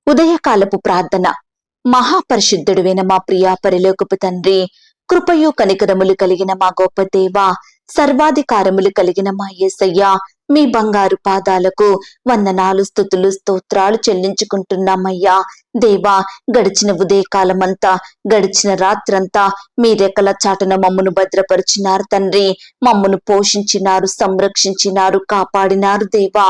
ఉదయకాలపు ప్రార్థన. మహాపరిశుద్ధుడువైన మా ప్రియా పరిలోకపు తండ్రి, కృపయు కనికరములు కలిగిన మా గొప్ప దేవ, సర్వాధికారములు కలిగిన మా యేసయ్య, మీ బంగారు పాదాలకు వందనాలు, స్తుతులు, స్తోత్రాలు చెల్లించుకుంటున్నామయ్యా. దేవా, గడిచిన ఉదయకాలమంతా, గడిచిన రాత్రంతా మీ రెక్కల చాటున మమ్మను భద్రపరిచినారు తండ్రి. మమ్మను పోషించినారు, సంరక్షించినారు, కాపాడినారు దేవా.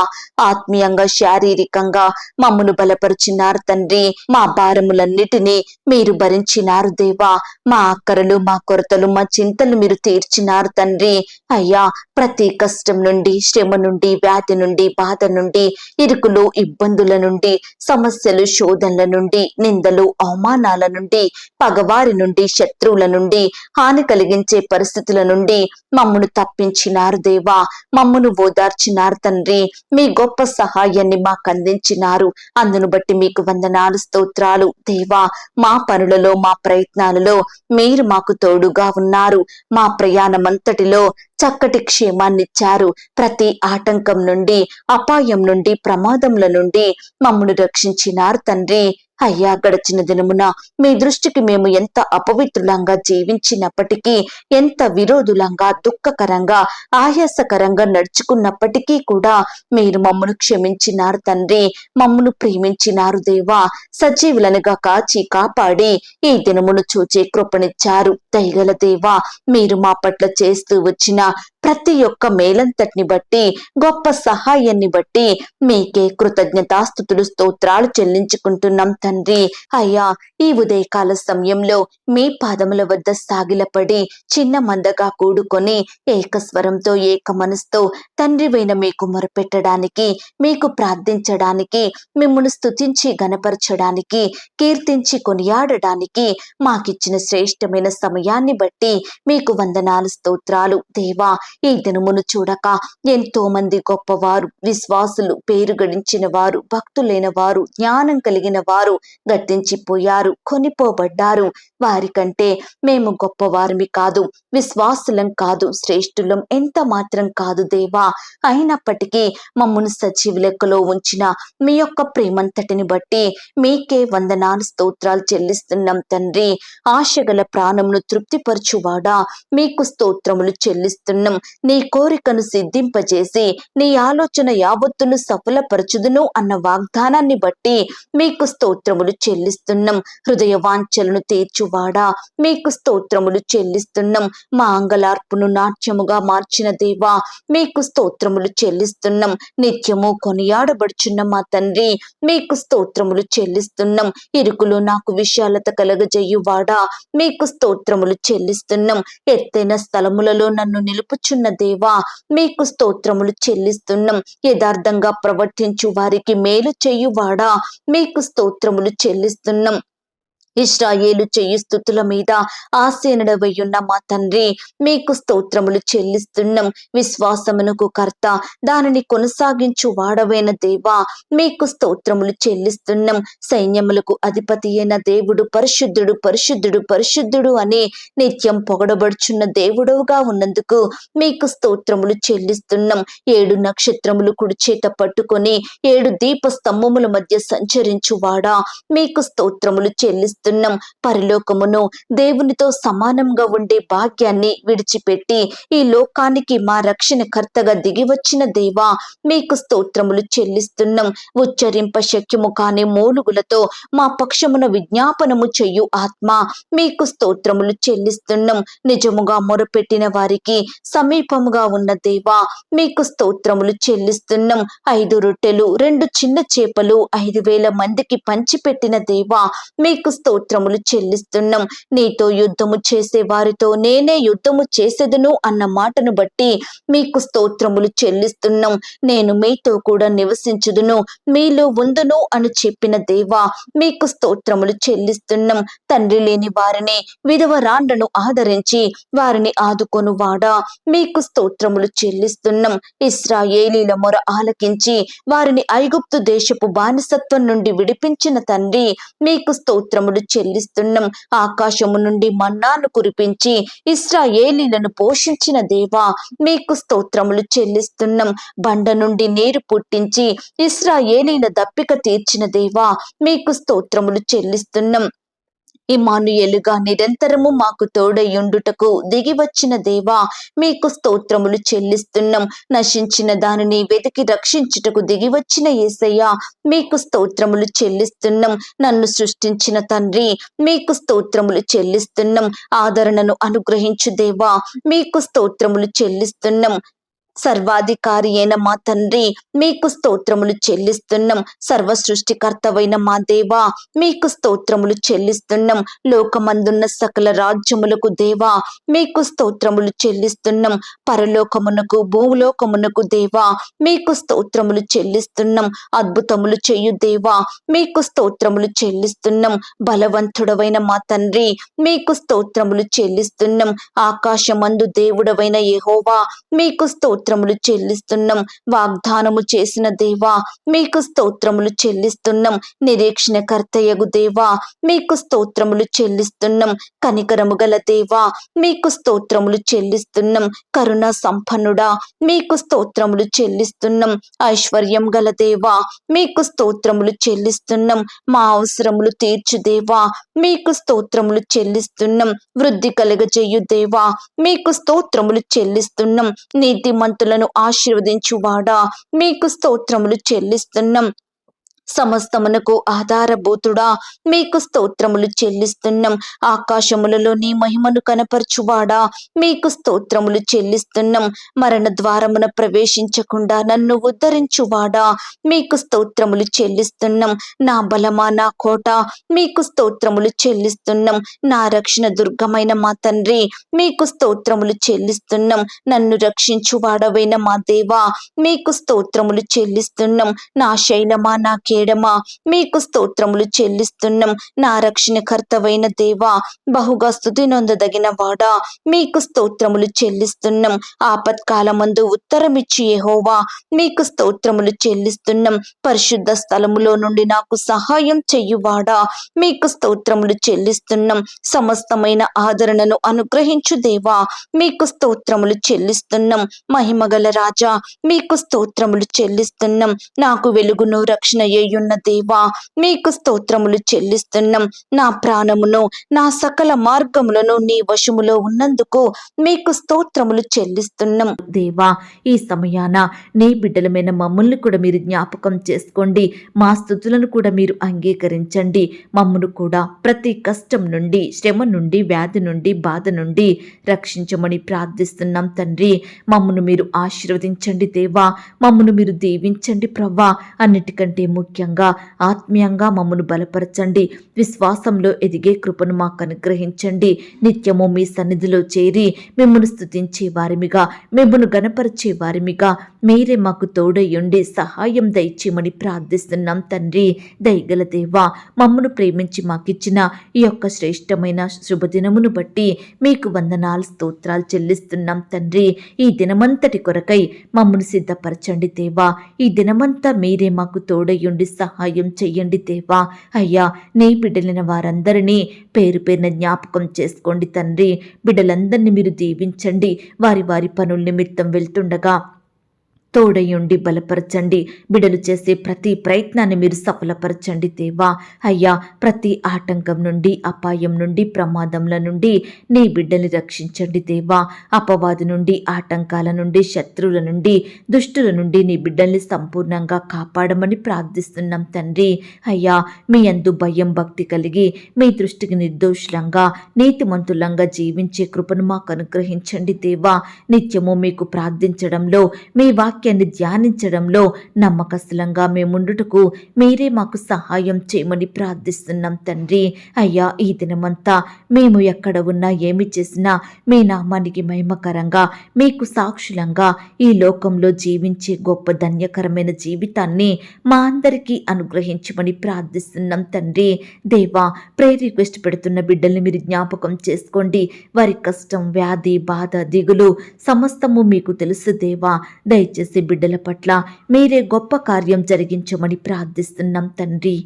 ఆత్మీయంగా, శారీరకంగా మమ్మను బలపరిచినారు తండ్రి. మా భారములన్నిటినీ మీరు భరించినారు దేవా. మా అక్కరలు, మా కొరతలు, మా చింతలు మీరు తీర్చినారు తండ్రి. అయ్యా, ప్రతి కష్టం నుండి, శ్రమ నుండి, వ్యాధి నుండి, బాధ నుండి, ఇరుకులు, ఇబ్బందుల నుండి, సమస్యలు, శోధనల నుండి, నిందలు, అవమానాల నుండి, పగవారి నుండి, శత్రువుల నుండి, హాని కలిగించే పరిస్థితుల నుండి మమ్మను తప్పించినారు దేవా. మమ్మను ఓదార్చినారు తండ్రి. మీ గొప్ప సహాయాన్ని మాకు అందించినారు. అందును బట్టి మీకు వందనాలు, స్తోత్రాలు దేవా. మా పనులలో, మా ప్రయత్నాలలో మీరు మాకు తోడుగా ఉన్నారు. మా ప్రయాణమంతటిలో చక్కటి క్షేమాన్నిచ్చారు. ప్రతి ఆటంకం నుండి, అపాయం నుండి, ప్రమాదముల నుండి మమ్మను రక్షించినారు తండ్రి. అయ్యా, గడిచిన దినమున మీ దృష్టికి మేము ఎంత అపవిత్రులంగా జీవించినప్పటికీ, ఎంత విరోధులంగా, దుఃఖకరంగా, ఆయాసకరంగా నడుచుకున్నప్పటికీ కూడా మీరు మమ్మను క్షమించినారు తండ్రి. మమ్మను ప్రేమించినారు దేవా. సజీవులనుగా కాచి కాపాడి ఈ దినమును చూచే కృపనిచ్చారు దయగల దేవా. మీరు మా పట్ల చేస్తూ వచ్చిన ప్రతి ఒక్క మేలంతటిని బట్టి, గొప్ప సహాయాన్ని బట్టి మీకే కృతజ్ఞతాస్తుతులు, స్తోత్రాలు చెల్లించుకుంటున్నాం తండ్రి. అయ్యా, ఈ ఉదయకాల సమయంలో మీ పాదముల వద్ద సాగిలపడి చిన్న మందగా కూడుకొని ఏకస్వరంతో, ఏక మనసుతో తండ్రివైన మీకు మొరపెట్టడానికి, మీకు ప్రార్థించడానికి, మిమ్మల్ని స్తుతించి గణపరచడానికి, కీర్తించి కొనియాడడానికి మాకిచ్చిన శ్రేష్టమైన సమయాన్ని బట్టి మీకు వందనాలు, స్తోత్రాలు దేవా. ఈ దినమును చూడక ఎంతో మంది గొప్పవారు, విశ్వాసులు, పేరు గడించిన వారు, భక్తులైన వారు, జ్ఞానం కలిగిన వారు గతించిపోయారు, కొనిపోబడ్డారు. వారికంటే మేము గొప్పవారిమి కాదు, విశ్వాసులం కాదు, శ్రేష్ఠులం ఎంత మాత్రం కాదు దేవా. అయినప్పటికీ మమ్మను సజీవ లెక్కలో ఉంచిన మీ యొక్క ప్రేమంతటిని బట్టి మీకే వందనాలు, స్తోత్రాలు చెల్లిస్తున్నాం తండ్రి. ఆశగల ప్రాణమును తృప్తిపరచువాడా, మీకు స్తోత్రములు చెల్లిస్తున్నాం. నీ కోరికను సిద్ధింపజేసి నీ ఆలోచన యావత్తును సఫలపరచుదును అన్న వాగ్దానాన్ని బట్టి మీకు స్తోత్రములు చెల్లిస్తున్నాం. హృదయ వాంఛలను తీర్చువాడా, మీకు స్తోత్రములు చెల్లిస్తున్నాం. మా అంగలార్పును నాట్యముగా మార్చిన దేవా, మీకు స్తోత్రములు చెల్లిస్తున్నాం. నిత్యము కొనియాడబడుచున్న మా తండ్రి, మీకు స్తోత్రములు చెల్లిస్తున్నాం. ఇరుకులు నాకు విశాలత కలగజేయువాడా, మీకు స్తోత్రములు చెల్లిస్తున్నాం. ఎత్తైన స్థలములలో నన్ను నిలుపుచున్న దేవా, మీకు స్తోత్రములు చెల్లిస్తున్నాం. యథార్థంగా ప్రవర్తించు వారికి మేలు చేయువాడా, మీకు స్తోత్రములు చెల్లిస్తున్నాం. ఇశ్రాయేలు చెయ్యి స్తుతుల మీద ఆసీనుడవయ్యున్న మా తండ్రి, మీకు స్తోత్రములు చెల్లిస్తున్నాం. విశ్వాసమునకు కర్త, దానిని కొనసాగించు వాడవైన దేవా, మీకు స్తోత్రములు చెల్లిస్తున్నాం. సైన్యములకు అధిపతి అయిన దేవుడు పరిశుద్ధుడు, పరిశుద్ధుడు, పరిశుద్ధుడు అని నిత్యం పొగడబడుచున్న దేవుడవుగా ఉన్నందుకు మీకు స్తోత్రములు చెల్లిస్తున్నాం. 7 నక్షత్రములు కుడిచేత పట్టుకొని 7 దీప స్తంభముల మధ్య సంచరించువాడా, మీకు స్తోత్రములు చెల్లిస్తున్నాం. పరలోకమును, దేవునితో సమానంగా ఉండే భాగ్యాన్ని విడిచిపెట్టి ఈ లోకానికి మా రక్షణ కర్తగా దిగి వచ్చిన దేవా, మీకు స్తోత్రములు చెల్లిస్తున్నాం. ఉచ్చరింప శక్యము కాని మూలుగులతో మా పక్షమున విజ్ఞాపనము చెయ్యు ఆత్మ, మీకు స్తోత్రములు చెల్లిస్తున్నాం. నిజముగా మొరపెట్టిన వారికి సమీపముగా ఉన్న దేవా, మీకు స్తోత్రములు చెల్లిస్తున్నాం. 5 రొట్టెలు 2 చిన్న చేపలు 5,000 మందికి పంచిపెట్టిన దేవా, మీకు స్తోత్రములు చెల్లిస్తున్నాం. నీతో యుద్ధము చేసే వారితో నేనే యుద్ధము చేసేదను అన్న మాటను బట్టి మీకు స్తోత్రములు చెల్లిస్తున్నాం. నేను మీతో కూడా నివసించుదును, మీలో ఉందును అని చెప్పిన దేవా, మీకు స్తోత్రములు చెల్లిస్తున్నాం. తండ్రి లేని వారిని, విధవరాండ్లను ఆదరించి వారిని ఆదుకొను వాడా, మీకు స్తోత్రములు చెల్లిస్తున్నాం. ఇశ్రాయేలీల మొర ఆలకించి వారిని ఐగుప్తు దేశపు బానిసత్వం నుండి విడిపించిన తండ్రి, మీకు స్తోత్రములు చెల్లిస్తున్నాం. ఆకాశము నుండి మన్నాను కురిపించి ఇశ్రాయేలీలను పోషించిన దేవా మీకు స్తోత్రములు చెల్లిస్తున్నాం. బండ నుండి నీరు పుట్టించి ఇశ్రాయేలీల దప్పిక తీర్చిన దేవా మీకు స్తోత్రములు చెల్లిస్తున్నాం. ఇమ్మానుయేలుగా నిరంతరము మాకు తోడయుండుటకు దిగి వచ్చిన దేవా మీకు స్తోత్రములు చెల్లిస్తున్నాం. నశించిన దానిని వెతికి రక్షించుటకు దిగి వచ్చిన యేసయ్య మీకు స్తోత్రములు చెల్లిస్తున్నాం. నన్ను సృష్టించిన తండ్రి మీకు స్తోత్రములు చెల్లిస్తున్నాం. ఆదరణను అనుగ్రహించు దేవా మీకు స్తోత్రములు చెల్లిస్తున్నాం. సర్వాధికారి అయిన మా తండ్రి మీకు స్తోత్రములు చెల్లిస్తున్నాం. సర్వ సృష్టికర్తవైన మా దేవా మీకు స్తోత్రములు చెల్లిస్తున్నాం. లోకమందున్న సకల రాజ్యములకు దేవా మీకు స్తోత్రములు చెల్లిస్తున్నాం. పరలోకమునకు భూలోకమునకు దేవా మీకు స్తోత్రములు చెల్లిస్తున్నాం. అద్భుతములు చేయు దేవా మీకు స్తోత్రములు చెల్లిస్తున్నాం. బలవంతుడవైన మా తండ్రి మీకు స్తోత్రములు చెల్లిస్తున్నాం. ఆకాశమందు దేవుడవైన యెహోవా మీకు స్తోత్రములు చెల్లిస్తున్నాం. వాగ్దానము చేసిన దేవా మీకు స్తోత్రములు చెల్లిస్తున్నాం. నిరీక్షణకర్తయగు దేవా మీకు స్తోత్రములు చెల్లిస్తున్నాం. కనికరము గల దేవా మీకు స్తోత్రములు చెల్లిస్తున్నాం. కరుణా సంపన్నుడా మీకు స్తోత్రములు చెల్లిస్తున్నాం. ఐశ్వర్యం గల దేవా మీకు స్తోత్రములు చెల్లిస్తున్నాం. మా అవసరములు తీర్చు దేవా మీకు స్తోత్రములు చెల్లిస్తున్నాం. వృద్ధి కలగజేయు దేవా మీకు స్తోత్రములు చెల్లిస్తున్నాం. నీతిమంతులను ఆశీర్వదించువాడా మీకు స్తోత్రములు చెల్లిస్తున్నాం. సమస్తమునకు ఆధారభూతుడా మీకు స్తోత్రములు చెల్లిస్తున్నాం. ఆకాశములలో నీ మహిమను కనపరచువాడా మీకు స్తోత్రములు చెల్లిస్తున్నాం. మరణ ద్వారమున ప్రవేశించకుండా నన్ను ఉద్ధరించువాడా మీకు స్తోత్రములు చెల్లిస్తున్నాం. నా బలమా నా కోట మీకు స్తోత్రములు చెల్లిస్తున్నాం. నా రక్షణ దుర్గమైన మా తండ్రి మీకు స్తోత్రములు చెల్లిస్తున్నాం. నన్ను రక్షించువాడవైన మా దేవా మీకు స్తోత్రములు చెల్లిస్తున్నాం. నా శైలమా నా కేడమా మీకు స్తోత్రములు చెల్లిస్తున్నాం. నా రక్షణకర్తవైన దేవా బహుగా స్తుతి నొందదగిన వాడా మీకు స్తోత్రములు చెల్లిస్తున్నాం. ఆపత్కాలమందు ఉత్తరమిచ్చి యెహోవా మీకు స్తోత్రములు చెల్లిస్తున్నాం. పరిశుద్ధ స్థలములో నుండి నాకు సహాయం చెయ్యువాడా మీకు స్తోత్రములు చెల్లిస్తున్నాం. సమస్తమైన ఆదరణను అనుగ్రహించు దేవా మీకు స్తోత్రములు చెల్లిస్తున్నాం. మహిమగల రాజా మీకు స్తోత్రములు చెల్లిస్తున్నాం. నాకు వెలుగును రక్షణ అయ్యున్న దేవా మీకు స్తోత్రములు చెల్లిస్తున్నాం. నా ప్రాణమును నా సకల మార్గములను నీ వశములో ఉన్నందుకు మీకు స్తోత్రములు చెల్లిస్తున్నాం. దేవా ఈ సమయాన నీ బిడ్డలమైన మమ్మల్ని కూడా మీరు జ్ఞాపకం చేసుకోండి. మా స్తుతులను కూడా మీరు అంగీకరించండి. మమ్మను కూడా ప్రతి కష్టం నుండి, శ్రమ నుండి, వ్యాధి నుండి, బాధ నుండి రక్షించమని ప్రార్థిస్తున్నాం తండ్రి. మమ్మను మీరు ఆశీర్వదించండి దేవా. మమ్మను మీరు దీవించండి ప్రవ్వా. అన్నిటికంటే ముఖ్యంగా ఆత్మీయంగా మమ్మను బలపరచండి. విశ్వాసంలో ఎదిగే కృపను మాకు అనుగ్రహించండి. నిత్యము మీ సన్నిధిలో చేరి మిమ్మను స్తుతించే వారిమిగా, మిమ్మను గణపరిచే వారిమిగా మీరే మాకు తోడయుండి సహాయం దయచేయమని ప్రార్థిస్తున్నాం తండ్రి. దయగల దేవా మమ్మను ప్రేమించి మాకిచ్చిన ఈ యొక్క శ్రేష్టమైన శుభదినమును బట్టి మీకు వందనాలు స్తోత్రాలు చెల్లిస్తున్నాం తండ్రి. ఈ దినమంతటి కొరకై మమ్మను సిద్ధపరచండి దేవా. ఈ దినమంతా మీరే మాకు తోడయుండి సహాయం చెయ్యండి దేవా. అయ్యా నీ బిడ్డలైన వారందరినీ పేరు పేరున జ్ఞాపకం చేసుకోండి తండ్రి. బిడ్డలందరినీ మీరు దీవించండి. వారి వారి పనుల నిమిత్తం వెళ్తుండగా తోడయుండి బలపరచండి. బిడలు చేసే ప్రతి ప్రయత్నాన్ని మీరు సఫలపరచండి దేవా. అయ్యా ప్రతి ఆటంకం నుండి, అపాయం నుండి, ప్రమాదంల నుండి నీ బిడ్డల్ని రక్షించండి దేవా. అపవాది నుండి, ఆటంకాల నుండి, శత్రువుల నుండి, దుష్టుల నుండి నీ బిడ్డల్ని సంపూర్ణంగా కాపాడమని ప్రార్థిస్తున్నాం తండ్రి. అయ్యా మీ యందు భయం భక్తి కలిగి మీ దృష్టికి నిర్దోషులంగా నీతిమంతులంగా జీవించే కృపను మాకు అనుగ్రహించండి దేవా. నిత్యము మీకు ప్రార్థించడంలో, మీ వాక్యాన్ని ధ్యానించడంలో నమ్మకస్తులంగా మేముండుటకు మీరే మాకు సహాయం చేయమని ప్రార్థిస్తున్నాం తండ్రి. అయ్యా ఈ దినమంతా మేము ఎక్కడ ఉన్నా ఏమి చేసినా మీ నామానికి మహిమకరంగా, మీకు సాక్షులంగా ఈ లోకంలో జీవించే గొప్ప ధన్యకరమైన జీవితాన్ని మా అందరికీ అనుగ్రహించమని ప్రార్థిస్తున్నాం తండ్రి. దేవా ప్రేయర్ రిక్వెస్ట్ పెడుతున్న బిడ్డల్ని మీరు జ్ఞాపకం చేసుకోండి. వారి కష్టం, వ్యాధి, బాధ, దిగులు సమస్తము మీకు తెలుసు దేవా. దయచేసి దయచేసి బిడ్డల పట్ల మీరే గొప్ప కార్యం జరిగించమని ప్రార్థిస్తున్నాం తండ్రి.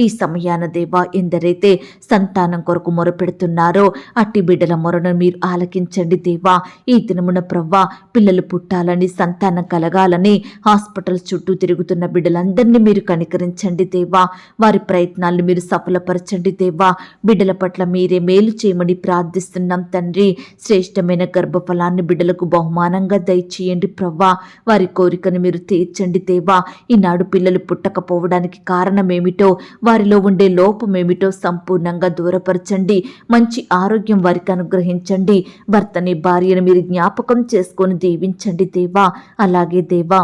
ఈ సమయాన దేవా, ఎందరైతే సంతానం కొరకు మొరపెడుతున్నారో అట్టి బిడ్డల మొరను మీరు ఆలకించండి దేవా. ఈ దినమున ప్రవ్వా, పిల్లలు పుట్టాలని, సంతానం కలగాలని హాస్పిటల్స్ చుట్టూ తిరుగుతున్న బిడ్డలందరినీ మీరు కనికరించండి దేవా. వారి ప్రయత్నాలను మీరు సఫలపరచండి దేవా. బిడ్డల పట్ల మీరే మేలు చేయమని ప్రార్థిస్తున్నాం తండ్రి. శ్రేష్టమైన గర్భఫలాన్ని బిడ్డలకు బహుమానంగా దయచేయండి ప్రవ్వా. వారి కోరికను మీరు తీర్చండి దేవా. ఈనాడు పిల్లలు పుట్టకపోవడానికి కారణమేమిటో, వారిలో ఉండే లోపమేమిటో సంపూర్ణంగా దూరపరచండి. మంచి ఆరోగ్యం వారికి అనుగ్రహించండి. భర్తని, భార్యను మీరు జ్ఞాపకం చేసుకొని దీవించండి దేవా. అలాగే దేవా,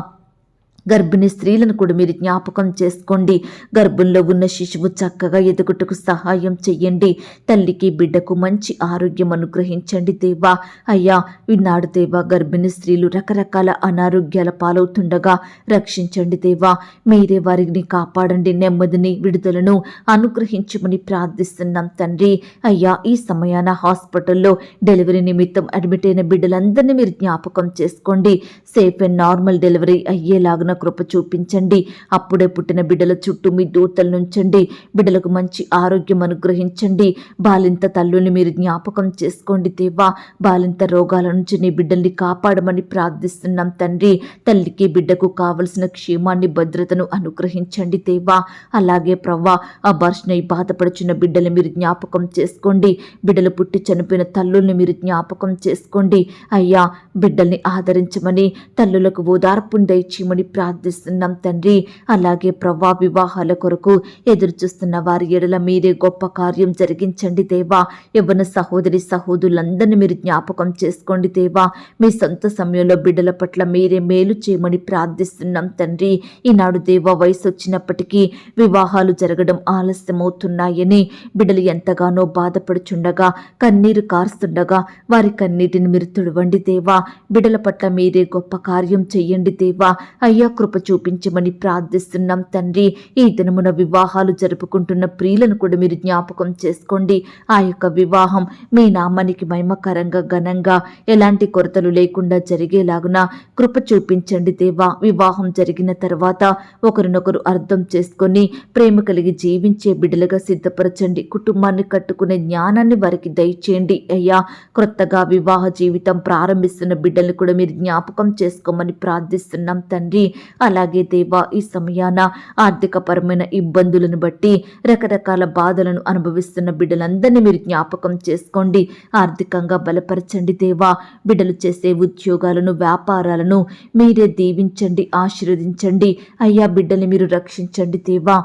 గర్భిణీ స్త్రీలను కూడా మీరు జ్ఞాపకం చేసుకోండి. గర్భంలో ఉన్న శిశువు చక్కగా ఎదుగుటకు సహాయం చెయ్యండి. తల్లికి, బిడ్డకు మంచి ఆరోగ్యం అనుగ్రహించండి దేవా. అయ్యా, ఈనాడు దేవా, గర్భిణీ స్త్రీలు రకరకాల అనారోగ్యాల పాలవుతుండగా రక్షించండి దేవా. మీరే వారిని కాపాడండి. నెమ్మదిని, విడుదలను అనుగ్రహించమని ప్రార్థిస్తున్నాం తండ్రి. అయ్యా, ఈ సమయాన హాస్పిటల్లో డెలివరీ నిమిత్తం అడ్మిట్ అయిన బిడ్డలందరినీ మీరు జ్ఞాపకం చేసుకోండి. సేఫ్ అండ్ నార్మల్ డెలివరీ అయ్యేలాగున కృప చూపించండి. అప్పుడే పుట్టిన బిడ్డల చుట్టూ మీ దూతలు నుంచండి. బిడ్డలకు మంచి ఆరోగ్యం అనుగ్రహించండి. బాలింత తల్లుల్ని మీరు జ్ఞాపకం చేసుకోండి దేవా. బాలింత రోగాల నుంచి నీ బిడ్డల్ని కాపాడమని ప్రార్థిస్తున్నాం తండ్రి. తల్లికి, బిడ్డకు కావలసిన క్షేమాన్ని, భద్రతను అనుగ్రహించండి దేవా. అలాగే ప్రవ్వా, అబార్షణ బాధపడుచున్న బిడ్డలు మీరు జ్ఞాపకం చేసుకోండి. బిడ్డలు పుట్టి చనిపోయిన తల్లుల్ని మీరు జ్ఞాపకం చేసుకోండి. అయ్యా, బిడ్డల్ని ఆదరించమని, తల్లులకు ఓదార్పును దయచేయమని ప్రార్థిస్తున్నాం తండ్రి. అలాగే ప్రవ్వా, వివాహాల కొరకు ఎదురు చూస్తున్న వారి ఎడల మీరే గొప్ప కార్యం జరిగించండి దేవా. యవ్వన సహోదరి సహోదరులందరినీ మీరు జ్ఞాపకం చేసుకోండి దేవా. మీ సొంత సమయంలో బిడ్డల పట్ల మీరే మేలు చేయమని ప్రార్థిస్తున్నాం తండ్రి. ఈనాడు దేవా, వయసు వచ్చినప్పటికీ వివాహాలు జరగడం ఆలస్యమవుతున్నాయని బిడ్డలు ఎంతగానో బాధపడుచుండగా, కన్నీరు కారుస్తుండగా వారి కన్నీటిని మీరు తుడవండి దేవా. బిడ్డల పట్ల మీరే గొప్ప కార్యం చెయ్యండి దేవా. అయ్యా, కృప చూపించమని ప్రార్థిస్తున్నాం తండ్రి. ఈ దినమున వివాహాలు జరుపుకుంటున్న ప్రియులను కూడా మీరు జ్ఞాపకం చేసుకోండి. ఆ యొక్క వివాహం మీ నామానికి మహిమకరంగా, ఘనంగా, ఎలాంటి కొరతలు లేకుండా జరిగేలాగున కృప చూపించండి దేవా. వివాహం జరిగిన తర్వాత ఒకరినొకరు అర్థం చేసుకొని ప్రేమ కలిగి జీవించే బిడ్డలుగా సిద్ధపరచండి. కుటుంబాన్ని కట్టుకునే జ్ఞానాన్ని వారికి దయచేయండి అయ్యా. క్రొత్తగా వివాహ జీవితం ప్రారంభిస్తున్న బిడ్డల్ని కూడా మీరు జ్ఞాపకం చేసుకోమని ప్రార్థిస్తున్నాం తండ్రి. అలాగే దేవా, ఈ సమయాన ఆర్థికపరమైన ఇబ్బందులను బట్టి రకరకాల బాధలను అనుభవిస్తున్న బిడ్డలందరినీ మీరు జ్ఞాపకం చేసుకోండి. ఆర్థికంగా బలపరచండి దేవా. బిడ్డలు చేసే ఉద్యోగాలను, వ్యాపారాలను మీరే దీవించండి, ఆశీర్వదించండి అయ్యా. బిడ్డల్ని మీరు రక్షించండి దేవా.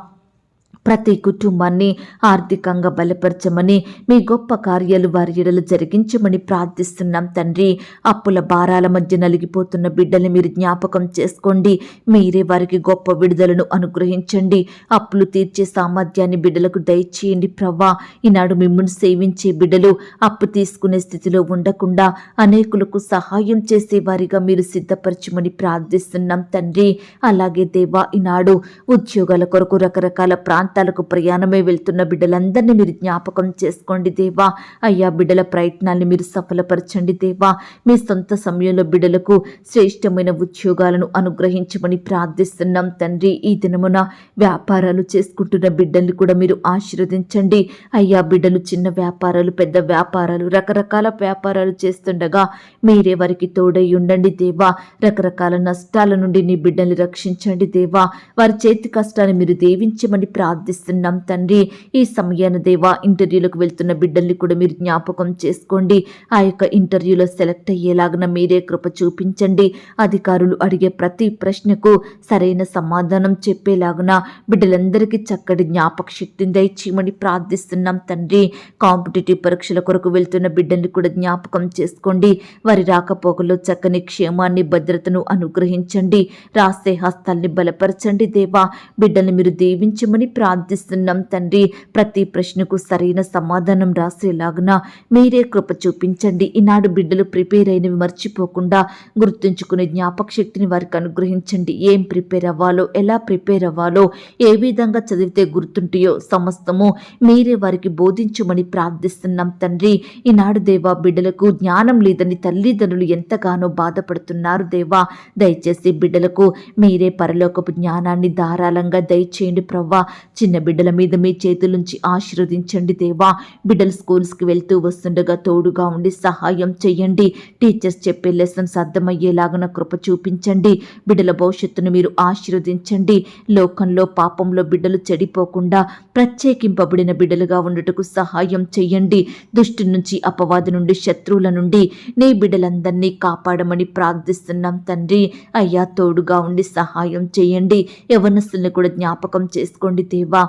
ప్రతి కుటుంబాన్ని ఆర్థికంగా బలపరచమని, మీ గొప్ప కార్యాలు వారి ఎడల జరిగించమని ప్రార్థిస్తున్నాం తండ్రి. అప్పుల భారాల మధ్య నలిగిపోతున్న బిడ్డల్ని మీరు జ్ఞాపకం చేసుకోండి. మీరే వారికి గొప్ప విడుదలను అనుగ్రహించండి. అప్పులు తీర్చే సామర్థ్యాన్ని బిడ్డలకు దయచేయండి ప్రవ్వా. ఈనాడు మిమ్మల్ని సేవించే బిడ్డలు అప్పు తీసుకునే స్థితిలో ఉండకుండా అనేకులకు సహాయం చేసేవారిగా మీరు సిద్ధపరచమని ప్రార్థిస్తున్నాం తండ్రి. అలాగే దేవా, ఈనాడు ఉద్యోగాల కొరకు రకరకాల ప్రాంతాలకు ప్రయాణమై వెళ్తున్న బిడ్డలందరినీ మీరు జ్ఞాపకం చేసుకోండి దేవా. అయ్యా, బిడ్డల ప్రయత్నాన్ని మీరు సఫలపరచండి దేవా. మీ సొంత సమయంలో బిడ్డలకు శ్రేష్టమైన ఉద్యోగాలను అనుగ్రహించమని ప్రార్థిస్తున్నాం తండ్రి. ఈ దినమున వ్యాపారాలు చేసుకుంటున్న బిడ్డల్ని కూడా మీరు ఆశీర్వదించండి అయ్యా. బిడ్డలు చిన్న వ్యాపారాలు, పెద్ద వ్యాపారాలు, రకరకాల వ్యాపారాలు చేస్తుండగా మీరే వారికి తోడై ఉండండి దేవా. రకరకాల నష్టాల నుండి నీ బిడ్డల్ని రక్షించండి దేవా. వారి చేతి కష్టాన్ని మీరు దీవించమని ప్రార్థిస్తున్నాం తండ్రి. ఈ సమయాన దేవా, ఇంటర్వ్యూలకు వెళ్తున్న బిడ్డల్ని కూడా మీరు జ్ఞాపకం చేసుకోండి. ఆ యొక్క ఇంటర్వ్యూలో సెలెక్ట్ అయ్యేలాగా మీరే కృప చూపించండి. అధికారులు అడిగే ప్రతి ప్రశ్నకు సరైన సమాధానం చెప్పేలాగున బిడ్డలందరికీ చక్కటి జ్ఞాపక శక్తిని దయచేయమని ప్రార్థిస్తున్నాం తండ్రి. కాంపిటేటివ్ పరీక్షల కొరకు వెళ్తున్న బిడ్డల్ని కూడా జ్ఞాపకం చేసుకోండి. వారి రాకపోకలో చక్కని క్షేమాన్ని, భద్రతను అనుగ్రహించండి. రాసే హస్తాల్ని బలపరచండి దేవా. బిడ్డల్ని మీరు దీవించమని ప్రార్థిస్తున్నాం ప్రార్థిస్తున్నాం తండ్రి. ప్రతి ప్రశ్నకు సరైన సమాధానం రాసేలాగున మీరే కృప చూపించండి. ఈనాడు బిడ్డలు ప్రిపేర్ అయినవి మర్చిపోకుండా గుర్తుంచుకునే జ్ఞాపక శక్తిని వారికి అనుగ్రహించండి. ఏం ప్రిపేర్ అవ్వాలో, ఎలా ప్రిపేర్ అవ్వాలో, ఏ విధంగా చదివితే గుర్తుంటాయో సమస్తము మీరే వారికి బోధించమని ప్రార్థిస్తున్నాం తండ్రి. ఈనాడు దేవా బిడ్డలకు జ్ఞానం లేదని తల్లిదండ్రులు ఎంతగానో బాధపడుతున్నారు దేవా. దయచేసి బిడ్డలకు మీరే పరలోకపు జ్ఞానాన్ని ధారాళంగా దయచేయండి ప్రవ్వా. చిన్న బిడ్డల మీద మీ చేతులుంచి ఆశీర్వదించండి దేవా. బిడ్డలు స్కూల్స్కి వెళ్తూ వస్తుండగా తోడుగా ఉండి సహాయం చేయండి. టీచర్స్ చెప్పే లెసన్స్ అర్థమయ్యేలాగా కృప చూపించండి. బిడ్డల భవిష్యత్తును మీరు ఆశీర్వదించండి. లోకంలో పాపంలో బిడ్డలు చెడిపోకుండా ప్రత్యేకింపబడిన బిడ్డలుగా ఉండటకు సహాయం చేయండి. దుష్టు నుంచి, అపవాది నుండి, శత్రువుల నుండి నీ బిడ్డలందరినీ కాపాడమని ప్రార్థిస్తున్నాం తండ్రి. అయ్యా తోడుగా ఉండి సహాయం చేయండి. యవ్వనస్తుల్ని కూడా జ్ఞాపకం చేసుకోండి దేవా.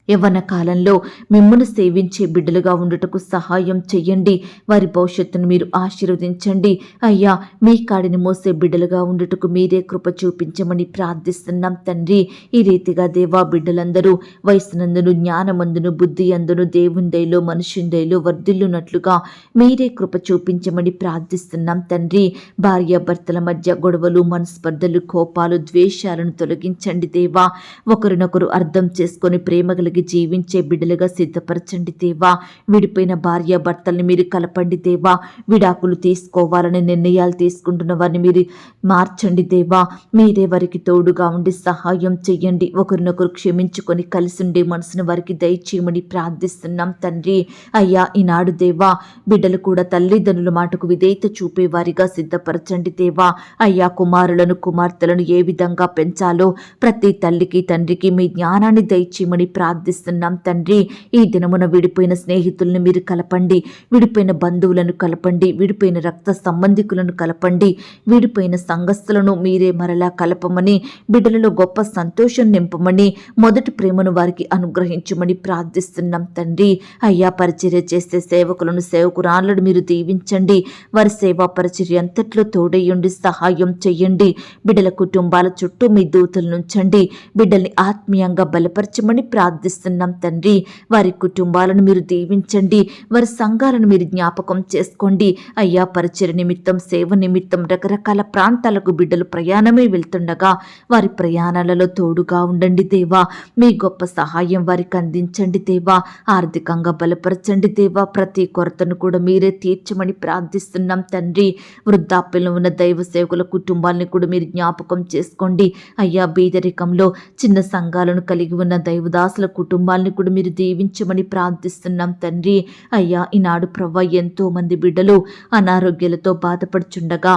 యవ్వన కాలంలో మిమ్మును సేవించే బిడ్డలుగా ఉండుటకు సహాయం చెయ్యండి. వారి భవిష్యత్తును మీరు ఆశీర్వదించండి. అయ్యా మీ కాడిని మోసే బిడ్డలుగా ఉండుటకు మీరే కృప చూపించమని ప్రార్థిస్తున్నాం తండ్రి. ఈ రీతిగా దేవా బిడ్డలందరూ వయసునందును, జ్ఞానమందును, బుద్ధి అందును దేవుందైలో మనుషుందైలో వర్ధిల్లునట్లుగా మీరే కృప చూపించమని ప్రార్థిస్తున్నాం తండ్రి. భార్యాభర్తల మధ్య గొడవలు, మనస్పర్ధలు, కోపాలు, ద్వేషాలను తొలగించండి దేవా. ఒకరినొకరు అర్థం చేసుకొని ప్రేమ జీవించే బిడ్డలుగా సిద్ధపరచండి దేవా. విడిపోయిన భార్య భర్తల్ని మీరు కలపండి దేవా. విడాకులు తీసుకోవాలని నిర్ణయాలు తీసుకుంటున్న వారిని మీరు మార్చండి దేవా. మీరే వారికి తోడుగా ఉండి సహాయం చెయ్యండి. ఒకరినొకరు క్షమించుకొని కలిసి ఉండే మనసును వారికి దయచేయమని ప్రార్థిస్తున్నాం తండ్రి. అయ్యా ఈనాడు దేవా బిడ్డలు కూడా తల్లిదండ్రుల మాటకు విధేయత చూపే వారిగా సిద్ధపరచండి దేవా. అయ్యా కుమారులను, కుమార్తెలను ఏ విధంగా పెంచాలో ప్రతి తల్లికి, తండ్రికి మీ జ్ఞానాన్ని దయచేయమని ప్రార్థిస్తున్నాం తండ్రి. ఈ దినమున విడిపోయిన స్నేహితులను మీరు కలపండి. విడిపోయిన బంధువులను కలపండి. విడిపోయిన రక్త సంబంధికులను కలపండి. విడిపోయిన సంఘస్థులను మీరే మరలా కలపమని, బిడ్డలలో గొప్ప సంతోషం నింపమని, మొదటి ప్రేమను వారికి అనుగ్రహించమని ప్రార్థిస్తున్నాం తండ్రి. అయ్యా పరిచర్య చేసే సేవకులను, సేవకురాళ్లను మీరు దీవించండి. వారి సేవా పరిచర్య అంతట్లో తోడయ్యుండి సహాయం చెయ్యండి. బిడ్డల కుటుంబాల చుట్టూ మీ దూతలను ఉంచండి. బిడ్డల్ని ఆత్మీయంగా బలపరచమని ప్రార్థిస్తున్నాం తండ్రి. వారి కుటుంబాలను మీరు దీవించండి. వారి సంఘాలను మీరు జ్ఞాపకం చేసుకోండి. అయ్యా పరిచర్య నిమిత్తం, సేవ నిమిత్తం రకరకాల ప్రాంతాలకు బిడ్డలు ప్రయాణమే వెళ్తుండగా వారి ప్రయాణాలలో తోడుగా ఉండండి దేవా. మీ గొప్ప సహాయం వారికి అందించండి దేవా. ఆర్థికంగా బలపరచండి దేవా. ప్రతి కొరతను కూడా మీరే తీర్చమని ప్రార్థిస్తున్నాం తండ్రి. వృద్ధాప్యంలో ఉన్న దైవ సేవకుల కుటుంబాలను కూడా మీరు జ్ఞాపకం చేసుకోండి. అయ్యా బీదరికంలో చిన్న సంఘాలను కలిగి ఉన్న దైవదాసుల కుటుంబాలను కూడా మీరు దీవించమని ప్రార్థిస్తున్నాం తండ్రి. అయ్యా ఈనాడు ప్రవ్వ ఎంతో మంది బిడ్డలు అనారోగ్యాలతో బాధపడుచుండగా,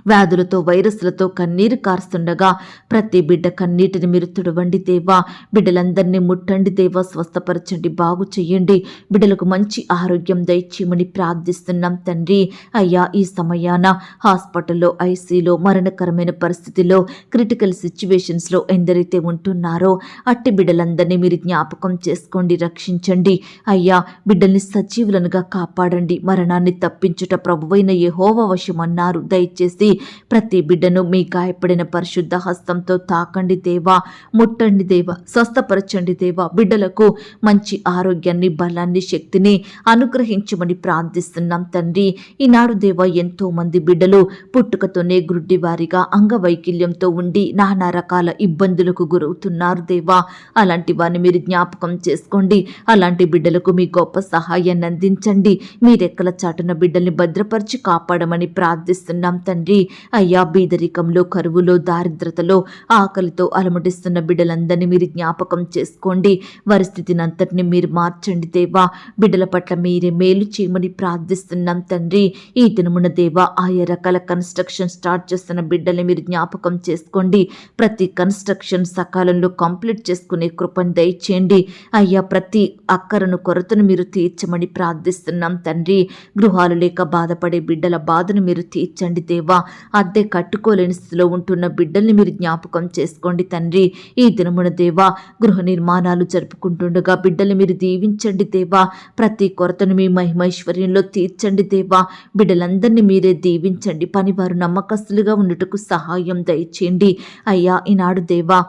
వ్యాధులతో, వైరస్లతో కన్నీరు కారుస్తుండగా ప్రతి బిడ్డ కన్నీటిని మీరు తుడవండి దేవా. బిడ్డలందరినీ ముట్టండి దేవా. స్వస్థపరచండి, బాగు చెయ్యండి. బిడ్డలకు మంచి ఆరోగ్యం దయచేయమని ప్రార్థిస్తున్నాం తండ్రి. అయ్యా ఈ సమయాన హాస్పిటల్లో, ఐసీలో, మరణకరమైన పరిస్థితిలో, క్రిటికల్ సిచ్యువేషన్స్లో ఎందరైతే ఉంటున్నారో అట్టి బిడ్డలందరినీ మీరు జ్ఞాపకం చేసుకోండి, రక్షించండి. అయ్యా బిడ్డల్ని సజీవులనుగా కాపాడండి. మరణాన్ని తప్పించుట ప్రభువైన యెహోవా వశమన్నారు. దయచేసి ప్రతి బిడ్డను మీ గాయపడిన పరిశుద్ధ హస్తంతో తాకండి దేవా. ముట్టండి దేవా. స్వస్థపరచండి దేవా. బిడ్డలకు మంచి ఆరోగ్యాన్ని, బలాన్ని, శక్తిని అనుగ్రహించమని ప్రార్థిస్తున్నాం తండ్రి. ఈనాడు దేవా ఎంతో మంది బిడ్డలు పుట్టుకతోనే గ్రుడ్డివారిగా, అంగవైకల్యంతో ఉండి నానా రకాల ఇబ్బందులకు గురవుతున్నారు దేవా. అలాంటి వారిని మీరు జ్ఞాపకం చేసుకోండి. అలాంటి బిడ్డలకు మీ గొప్ప సహాయాన్ని అందించండి. మీ రెక్కల చాటున బిడ్డల్ని భద్రపరిచి కాపాడమని ప్రార్థిస్తున్నాం తండ్రి. అయ్యా బీదరికంలో, కరువులో, దారిద్రతలో, ఆకలితో అలమటిస్తున్న బిడ్డలందరినీ మీరు జ్ఞాపకం చేసుకోండి. వారి స్థితిని అంతటిని మీరు మార్చండి దేవా. బిడ్డల పట్ల మీరే మేలు చేయమని ప్రార్థిస్తున్నాం తండ్రి. ఈ దినమున దేవా ఆయా రకాల కన్స్ట్రక్షన్ స్టార్ట్ చేస్తున్న బిడ్డల్ని మీరు జ్ఞాపకం చేసుకోండి. ప్రతి కన్స్ట్రక్షన్ సకాలంలో కంప్లీట్ చేసుకునే కృపను దయచేయండి. అయ్యా ప్రతి అక్కరను, కొరతను మీరు తీర్చమని ప్రార్థిస్తున్నాం తండ్రి. గృహాలు లేక బాధపడే బిడ్డల బాధను మీరు తీర్చండి దేవా. అద్దె కట్టుకోలేని స్థితిలో ఉంటున్న బిడ్డల్ని మీరు జ్ఞాపకం చేసుకోండి తండ్రి. ఈ దినమున దేవా గృహ నిర్మాణాలు జరుపుకుంటుండగా బిడ్డల్ని మీరు దీవించండి దేవా. ప్రతి కొరతను మీ మహిమైశ్వర్యంలో తీర్చండి దేవా. బిడ్డలందరినీ మీరే దీవించండి. పనివారు నమ్మకస్తులుగా ఉండుటకు సహాయం దయచేయండి. అయ్యా ఈనాడు దేవా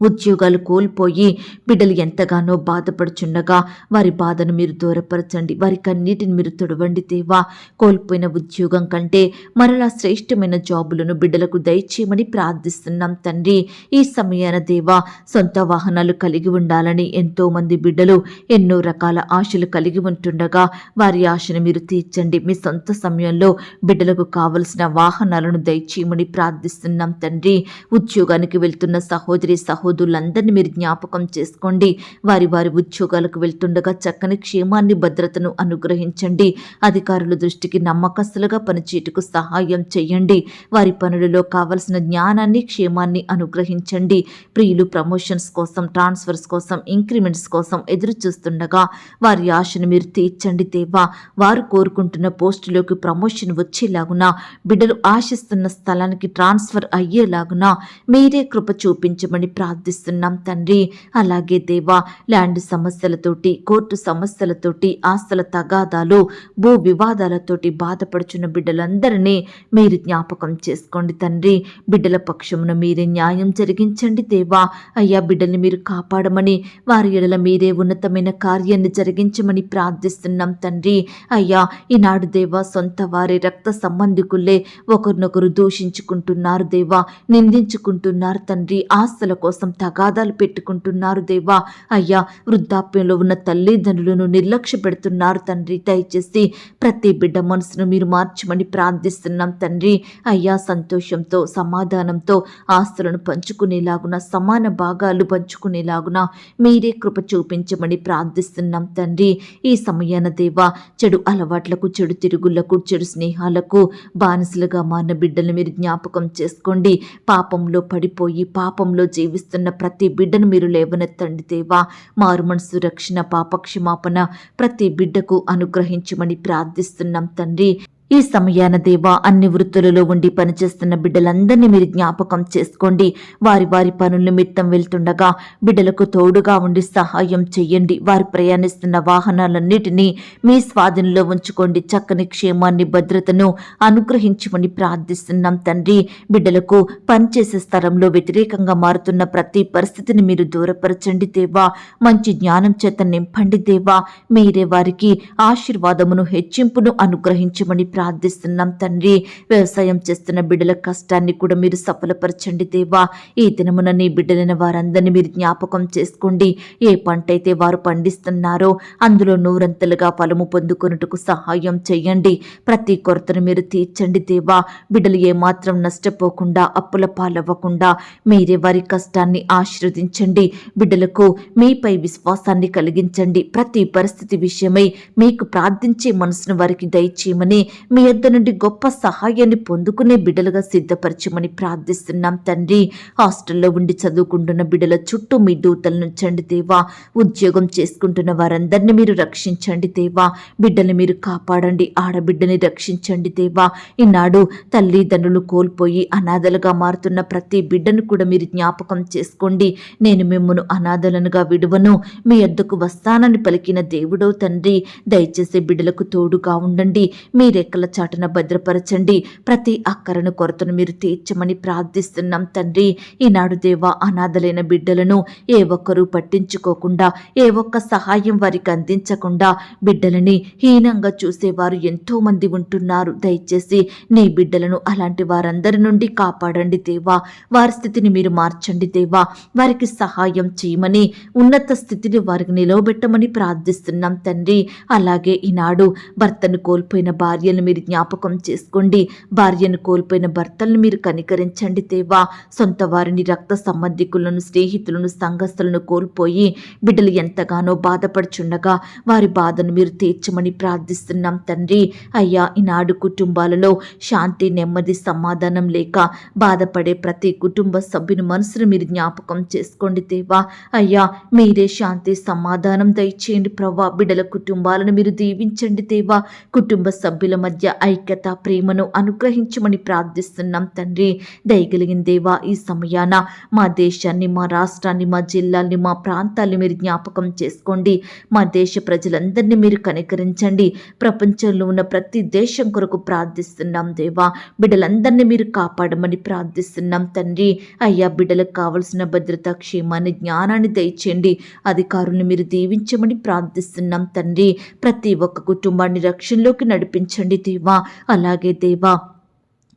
ఉద్యోగాలు కోల్పోయి బిడ్డలు ఎంతగానో బాధపడుచుండగా వారి బాధను మీరు దూరపరచండి, వారి కన్నీటిని మీరు తుడవండి దేవా. కోల్పోయిన ఉద్యోగం కంటే మరలా శ్రేష్టమైన జాబులను బిడ్డలకు దయచేయమని ప్రార్థిస్తున్నాం తండ్రి. ఈ సమయాన దేవా, సొంత వాహనాలు కలిగి ఉండాలని ఎంతో మంది బిడ్డలు ఎన్నో రకాల ఆశలు కలిగి ఉంటుండగా వారి ఆశను మీరు తీర్చండి. మీ సొంత సమయంలో బిడ్డలకు కావలసిన వాహనాలను దయచేయమని ప్రార్థిస్తున్నాం తండ్రి. ఉద్యోగానికి వెళ్తున్న సహోదరి సహోదరులందరినీ మీరు జ్ఞాపకం చేసుకోండి. వారి వారి ఉద్యోగాలకు వెళ్తుండగా చక్కని క్షేమాన్ని భద్రతను అనుగ్రహించండి. అధికారుల దృష్టికి నమ్మకస్తులుగా పనిచేయటకు సహాయం చేయండి. వారి పనులలో కావలసిన జ్ఞానాన్ని క్షేమాన్ని అనుగ్రహించండి. ప్రియులు ప్రమోషన్స్ కోసం, ట్రాన్స్ఫర్స్ కోసం, ఇంక్రిమెంట్స్ కోసం ఎదురు చూస్తుండగా వారి ఆశను మీరు తీర్చండి దేవా. వారు కోరుకుంటున్న పోస్టులోకి ప్రమోషన్ వచ్చేలాగున, బిడ్డలు ఆశిస్తున్న స్థలానికి ట్రాన్స్ఫర్ అయ్యేలాగున మీరే కృప చూపించమని ప్రార్థిస్తున్నాం తండ్రి. అలాగే దేవా, ల్యాండ్ సమస్యలతోటి, కోర్టు సమస్యలతోటి, ఆస్తుల తగాదాలు, భూ వివాదాలతోటి బాధపడుచున్న బిడ్డలందరినీ మీరు జ్ఞాపకం చేసుకోండి తండ్రి. బిడ్డల పక్షమున మీరే న్యాయం జరిగించండి దేవా. అయ్యా, బిడ్డల్ని మీరు కాపాడమని, వారి ఎడల మీరే ఉన్నతమైన కార్యాన్ని జరిగించమని ప్రార్థిస్తున్నాం తండ్రి. అయ్యా, ఈనాడు దేవా, సొంత వారి రక్త సంబంధికులే ఒకరినొకరు దూషించుకుంటున్నారు దేవా, నిందించుకుంటున్నారు తండ్రి. ఆస్తుల కోసం తగాదాలు పెట్టుకుంటున్నారు దేవా. అయ్యా, వృద్ధాప్యంలో ఉన్న తల్లిదండ్రులను నిర్లక్ష్య పెడుతున్నారు తండ్రి. దయచేసి ప్రతి బిడ్డ మనసును మీరు మార్చమని ప్రార్థిస్తున్నాం తండ్రి. అయ్యా, సంతోషంతో, సమాధానంతో ఆస్తులను పంచుకునేలాగున, సమాన భాగాలు పంచుకునేలాగున మీరే కృప చూపించమని ప్రార్థిస్తున్నాం తండ్రి. ఈ సమయాన దేవా, చెడు అలవాట్లకు, చెడు తిరుగుళ్లకు, చెడు స్నేహాలకు బానిసలుగా మారిన బిడ్డలను మీరు జ్ఞాపకం చేసుకోండి. పాపంలో పడిపోయి పాపంలో జీవిస్తున్న ప్రతి బిడ్డను మీరు లేవనెత్తండి దేవా. మారు మనసు, రక్షణ, పాపక్షమాపణ ప్రతి బిడ్డకు అనుగ్రహించమని ప్రార్థిస్తున్నాం తండ్రి. ఈ సమయాన దేవా, అన్ని వృత్తులలో ఉండి పనిచేస్తున్న బిడ్డలందరినీ మీరు జ్ఞాపకం చేసుకోండి. వారి వారి పనుల నిమిత్తం వెళ్తుండగా బిడ్డలకు తోడుగా ఉండి సహాయం చెయ్యండి. వారు ప్రయాణిస్తున్న వాహనాలన్నిటినీ మీ స్వాధీనంలో ఉంచుకోండి. చక్కని క్షేమాన్ని, భద్రతను అనుగ్రహించమని ప్రార్థిస్తున్నాం తండ్రి. బిడ్డలకు పనిచేసే స్థలంలో వ్యతిరేకంగా మారుతున్న ప్రతి పరిస్థితిని మీరు దూరపరచండి దేవా. మంచి జ్ఞానం చేత నింపండి దేవా. మీరే వారికి ఆశీర్వాదమును, హెచ్చింపును అనుగ్రహించమని ప్రార్థిస్తున్నాం తండ్రి. వ్యవసాయం చేస్తున్న బిడ్డల కష్టాన్ని కూడా మీరు సఫలపరచండి దేవా. ఈ దినమున నీ బిడ్డలైన వారందరినీ మీరు జ్ఞాపకం చేసుకోండి. ఏ పంట అయితే వారు పండిస్తున్నారో అందులో నూరంతలుగా ఫలము పొందుకొనుటకు సహాయం చేయండి. ప్రతి కొరతను మీరు తీర్చండి దేవా. బిడ్డలు ఏమాత్రం నష్టపోకుండా, అప్పుల పాలవ్వకుండా మీరే వారి కష్టాన్ని ఆశీర్వదించండి. బిడ్డలకు మీపై విశ్వాసాన్ని కలిగించండి. ప్రతి పరిస్థితి విషయమై మీకు ప్రార్థించే మనసును వారికి దయచేయమని, మీ యొద్ద నుండి గొప్ప సహాయాన్ని పొందుకునే బిడ్డలుగా సిద్ధపరచమని ప్రార్థిస్తున్నాం తండ్రి. హాస్టల్లో ఉండి చదువుకుంటున్న బిడ్డల చుట్టూ మీ దూతలు నుంచండి దేవా. ఉద్యోగం చేసుకుంటున్న వారందరినీ మీరు రక్షించండి దేవా. బిడ్డలు మీరు కాపాడండి. ఆడబిడ్డని రక్షించండి దేవా. ఈనాడు తల్లిదండ్రులు కోల్పోయి అనాథలుగా మారుతున్న ప్రతి బిడ్డను కూడా మీరు జ్ఞాపకం చేసుకోండి. నేను మిమ్మును అనాథలనుగా విడువను, మీ యొద్దకు వస్తానని పలికిన దేవుడో తండ్రి. దయచేసి బిడ్డలకు తోడుగా ఉండండి. మీ రెక్కల చాటున భద్రపరచండి. ప్రతి అక్కరను, కొరతను మీరు తీర్చమని ప్రార్థిస్తున్నాం తండ్రి. ఈనాడు దేవా, అనాథలైన బిడ్డలను ఏ ఒక్కరూ పట్టించుకోకుండా, ఏ ఒక్క సహాయం వారికి అందించకుండా బిడ్డలని హీనంగా చూసేవారు ఎంతో మంది ఉంటున్నారు. దయచేసి నీ బిడ్డలను అలాంటి వారందరి నుండి కాపాడండి దేవా. వారి స్థితిని మీరు మార్చండి దేవా. వారికి సహాయం చేయమని, ఉన్నత స్థితిని వారికి నిలవబెట్టమని ప్రార్థిస్తున్నాం తండ్రి. అలాగే ఈనాడు భర్తను కోల్పోయిన భార్యను మీరు జ్ఞాపకం చేసుకోండి. భార్యను కోల్పోయిన భర్తలను మీరు కనికరించండి దేవా. సొంత వారిని, రక్త సంబంధికులను, స్నేహితులను, సంఘస్థులను కోల్పోయి బిడ్డలు ఎంతగానో బాధపడుచుండగా వారి బాధను మీరు తీర్చమని ప్రార్థిస్తున్నాం తండ్రి. అయ్యా, ఈనాడు కుటుంబాలలో శాంతి, నెమ్మది, సమాధానం లేక బాధపడే ప్రతి కుటుంబ సభ్యుని మనసును మీరు జ్ఞాపకం చేసుకోండి దేవా. అయ్యా, మీరే శాంతి, సమాధానం దయచేయండి ప్రభా. బిడ్డల కుటుంబాలను మీరు దీవించండి దేవా. కుటుంబ సభ్యుల మధ్య మధ్య ఐక్యత ప్రేమను అనుగ్రహించమని ప్రార్థిస్తున్నాం తండ్రి. దయగలిగిన దేవా, ఈ సమయాన మా దేశాన్ని, మా రాష్ట్రాన్ని, మా జిల్లాల్ని, మా ప్రాంతాల్ని మీరు జ్ఞాపకం చేసుకోండి. మా దేశ ప్రజలందరినీ మీరు కనికరించండి. ప్రపంచంలో ఉన్న ప్రతి దేశం కొరకు ప్రార్థిస్తున్నాం దేవా. బిడ్డలందరినీ మీరు కాపాడమని ప్రార్థిస్తున్నాం తండ్రి. అయ్యా, బిడ్డలకు కావలసిన భద్రత, క్షేమాన్ని, జ్ఞానాన్ని దయచేయండి. అధికారులను మీరు దీవించమని ప్రార్థిస్తున్నాం తండ్రి. ప్రతి ఒక్క కుటుంబాన్ని రక్షణలోకి నడిపించండి దేవా. అలాగే దేవా,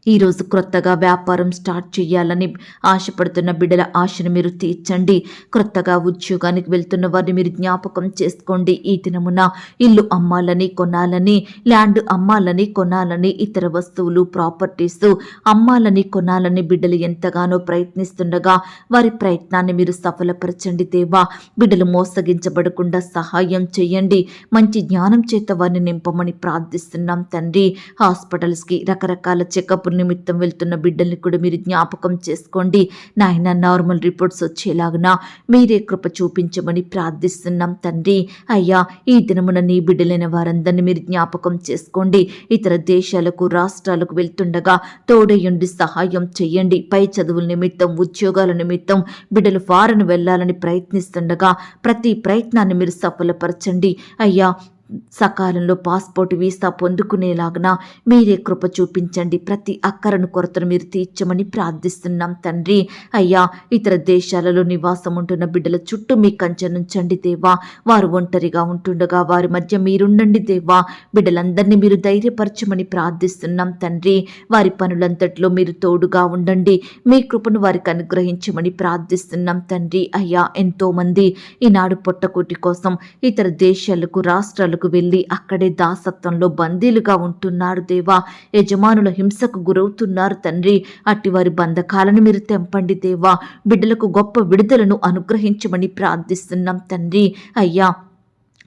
ఈరోజు క్రొత్తగా వ్యాపారం స్టార్ట్ చేయాలని ఆశపడుతున్న బిడ్డల ఆశను మీరు తీర్చండి. క్రొత్తగా ఉద్యోగానికి వెళ్తున్న వారిని మీరు జ్ఞాపకం చేసుకోండి. ఈ దినమున ఇల్లు అమ్మాలని, కొనాలని, ల్యాండ్ అమ్మాలని, కొనాలని, ఇతర వస్తువులు, ప్రాపర్టీస్ అమ్మాలని, కొనాలని బిడ్డలు ఎంతగానో ప్రయత్నిస్తుండగా వారి ప్రయత్నాన్ని మీరు సఫలపరచండి దేవా. బిడ్డలు మోసగించబడకుండా సహాయం చేయండి. మంచి జ్ఞానం చేత వారిని నింపమని ప్రార్థిస్తున్నాం తండ్రి. హాస్పిటల్స్కి రకరకాల చెకప్ నిమిత్తం వెళ్తున్న బిడ్డల్ని కూడా మీరు జ్ఞాపకం చేసుకోండి. నాయన, నార్మల్ రిపోర్ట్స్ వచ్చేలాగున మీరే కృప చూపించమని ప్రార్థిస్తున్నాం తండ్రి. అయ్యా, ఈ దినమున నీ బిడ్డలైన వారందరినీ మీరు జ్ఞాపకం చేసుకోండి. ఇతర దేశాలకు, రాష్ట్రాలకు వెళ్తుండగా తోడయుండి సహాయం చేయండి. పై చదువుల నిమిత్తం, ఉద్యోగాల నిమిత్తం బిడ్డలు ఫారెన్ వెళ్ళాలని ప్రయత్నిస్తుండగా ప్రతి ప్రయత్నాన్ని మీరు సఫలపరచండి. అయ్యా, సకాలంలో పాస్పోర్ట్, వీసా పొందుకునేలాగా మీరే కృప చూపించండి. ప్రతి అక్కరను, కొరతను మీరు తీర్చమని ప్రార్థిస్తున్నాం తండ్రి. అయ్యా, ఇతర దేశాలలో నివాసం ఉంటున్న బిడ్డల చుట్టూ మీ కంచె నుంచండి దేవా. వారు ఒంటరిగా ఉంటుండగా వారి మధ్య మీరుండండి దేవా. బిడ్డలందరినీ మీరు ధైర్యపరచమని ప్రార్థిస్తున్నాం తండ్రి. వారి పనులంతట్లో మీరు తోడుగా ఉండండి. మీ కృపను వారికి అనుగ్రహించమని ప్రార్థిస్తున్నాం తండ్రి. అయ్యా, ఎంతోమంది ఈనాడు పొట్టకూటి కోసం ఇతర దేశాలకు, రాష్ట్రాలకు వెళ్ళి అక్కడే దాసత్వంలో బందీలుగా ఉంటున్నారు దేవా. యజమానుల హింసకు గురవుతున్నారు తండ్రి. అట్టి వారి బంధకాలను మీరు తెంపండి దేవా. బిడ్డలకు గొప్ప విడుదలను అనుగ్రహించమని ప్రార్థిస్తున్నాం తండ్రి. అయ్యా,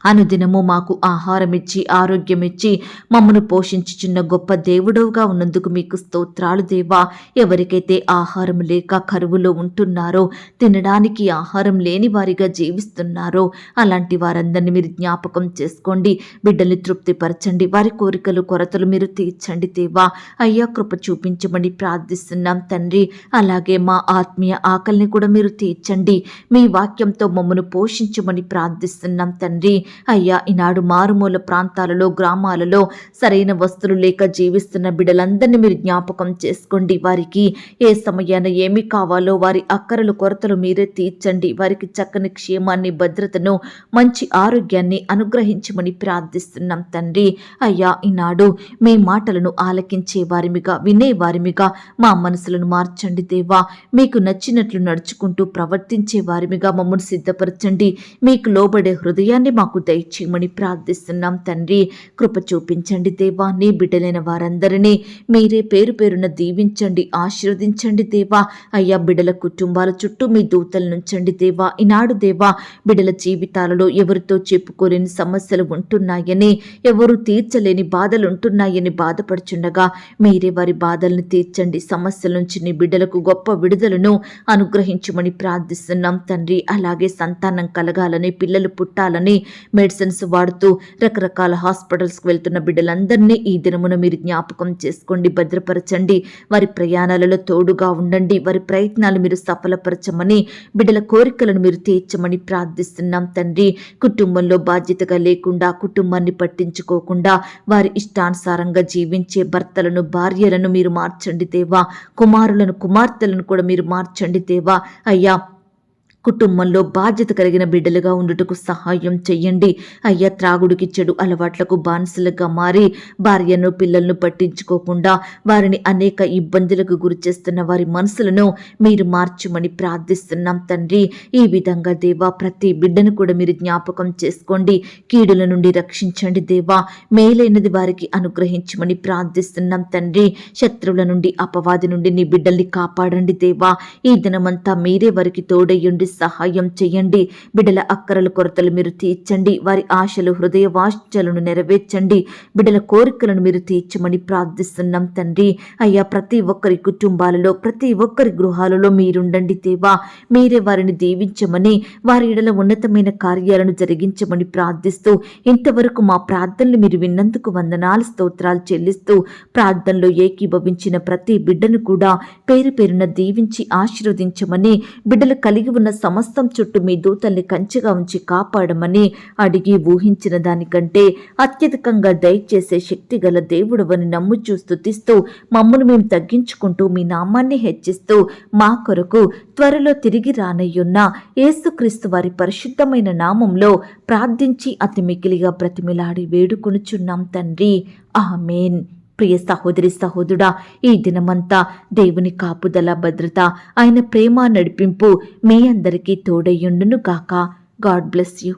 అనుదినము మాకు ఆహారం ఇచ్చి, ఆరోగ్యం ఇచ్చి, మమ్మను పోషించుచున్న గొప్ప దేవుడవుగా ఉన్నందుకు మీకు స్తోత్రాలు దేవా. ఎవరికైతే ఆహారం లేక కరువులో ఉంటున్నారో, తినడానికి ఆహారం లేని వారిగా జీవిస్తున్నారో, అలాంటి వారందరినీ మీరు జ్ఞాపకం చేసుకోండి. బిడ్డల్ని తృప్తిపరచండి. వారి కోరికలు, కొరతలు మీరు తీర్చండి దేవా. అయ్యా, కృప చూపించమని ప్రార్థిస్తున్నాం తండ్రి. అలాగే మా ఆత్మీయ ఆకలిని కూడా మీరు తీర్చండి. మీ వాక్యంతో మమ్మను పోషించమని ప్రార్థిస్తున్నాం తండ్రి. అయ్యా, ఈనాడు మారుమూల ప్రాంతాలలో, గ్రామాలలో సరైన వస్తువులు లేక జీవిస్తున్న బిడ్డలందరినీ మీరు జ్ఞాపకం చేసుకోండి. వారికి ఏ సమయాన ఏమి కావాలో వారి అక్కరలు, కొరతలు మీరే తీర్చండి. వారికి చక్కని క్షేమాన్ని, భద్రతను, మంచి ఆరోగ్యాన్ని అనుగ్రహించమని ప్రార్థిస్తున్నాం తండ్రి. అయ్యా, ఈనాడు మీ మాటలను ఆలకించే వారిమిగా, వినే వారిమిగా మా మనసులను మార్చండి దేవా. మీకు నచ్చినట్లు నడుచుకుంటూ ప్రవర్తించే వారిమిగా మమ్మల్ని సిద్ధపరచండి. మీకు లోబడే హృదయాన్ని మాకు దయచేయమని ప్రార్థిస్తున్నాం తండ్రి. కృప చూపించండి దేవా. నీ బిడ్డలైన వారందరినీ మీరే పేరు పేరున దీవించండి, ఆశీర్వదించండి దేవా. అయ్యా, బిడ్డల కుటుంబాల చుట్టూ మీ దూతలు నుంచండి దేవా. ఈనాడు దేవా, బిడ్డల జీవితాలలో ఎవరితో చెప్పుకోలేని సమస్యలు ఉంటున్నాయని, ఎవరు తీర్చలేని బాధలు ఉంటున్నాయని బాధపడుచుండగా మీరే వారి బాధలను తీర్చండి. సమస్యల నుంచి నీ బిడ్డలకు గొప్ప విడుదలను అనుగ్రహించమని ప్రార్థిస్తున్నాం తండ్రి. అలాగే సంతానం కలగాలని, పిల్లలు పుట్టాలని మెడిసిన్స్ వాడుతూ రకరకాల హాస్పిటల్స్కి వెళ్తున్న బిడ్డలందరినీ ఈ దినమున మీరు జ్ఞాపకం చేసుకోండి, భద్రపరచండి. వారి ప్రయాణాలలో తోడుగా ఉండండి. వారి ప్రయత్నాలు మీరు సఫలపరచమని, బిడ్డల కోరికలను మీరు తీర్చమని ప్రార్థిస్తున్నాం తండ్రి. కుటుంబంలో బాధ్యతగా లేకుండా, కుటుంబాన్ని పట్టించుకోకుండా వారి ఇష్టానుసారంగా జీవించే భర్తలను, భార్యలను మీరు మార్చండి దేవా. కుమారులను, కుమార్తెలను కూడా మీరు మార్చండి దేవా. అయ్యా, కుటుంబంలో బాధ్యత కలిగిన బిడ్డలుగా ఉండుటకు సహాయం చెయ్యండి. అయ్యా, త్రాగుడికి, చెడు అలవాట్లకు బానిసలుగా మారి భార్యను, పిల్లలను పట్టించుకోకుండా వారిని అనేక ఇబ్బందులకు గురి చేస్తున్న వారి మనసులను మీరు మార్చమని ప్రార్థిస్తున్నాం తండ్రి. ఈ విధంగా దేవా, ప్రతి బిడ్డను కూడా మీరు జ్ఞాపకం చేసుకోండి. కీడుల నుండి రక్షించండి దేవా. మేలైనది వారికి అనుగ్రహించమని ప్రార్థిస్తున్నాం తండ్రి. శత్రువుల నుండి, అపవాది నుండి నీ బిడ్డల్ని కాపాడండి దేవా. ఈ దినమంతా మీరే వారికి తోడయ్యుండి సహాయం చేయండి. బిడ్డల అక్కరల కొరతలు మీరు తీర్చండి. వారి ఆశలు, హృదయ వాంఛలను నెరవేర్చండి. బిడ్డల కోరికలను మీరు తీర్చమని ప్రార్థిస్తున్నాం తండ్రి. అయ్యా, ప్రతి ఒక్కరి కుటుంబాలలో, ప్రతి ఒక్కరి గృహాలలో మీరుండండి దేవా. మీరే వారిని దీవించమని, వారి ఎడల ఉన్నతమైన కార్యాలను జరిగించమని ప్రార్థిస్తూ, ఇంతవరకు మా ప్రార్థనలు మీరు విన్నందుకు వందనాలు, స్తోత్రాలు చెల్లిస్తూ, ప్రార్థనలో ఏకీభవించిన ప్రతి బిడ్డను కూడా పేరు పేరున దీవించి ఆశీర్వదించమని, బిడ్డలు కలిగి ఉన్న సమస్తం చుట్టూ మీ దూతల్ని కంచెగా ఉంచి కాపాడమని అడిగి ఊహించిన దానికంటే అత్యధికంగా దయచేసే శక్తి గల దేవుడవని నమ్ముచూ స్తుతిస్తూ, మమ్మను మేము తగ్గించుకుంటూ మీ నామాన్ని హెచ్చిస్తూ, మా కొరకు త్వరలో తిరిగి రానయ్యున్న యేసుక్రీస్తు వారి పరిశుద్ధమైన నామంలో ప్రార్థించి అతి మికిలిగా బ్రతిమిలాడి వేడుకొనుచున్నాం తండ్రి. ఆమేన్. ప్రియ సహోదరి సహోదరుడా, ఈ దినమంతా దేవుని కాపుదల, భద్రత, ఆయన ప్రేమ నడిపింపు మీ అందరికీ తోడయ్యుండును గాక. God bless you.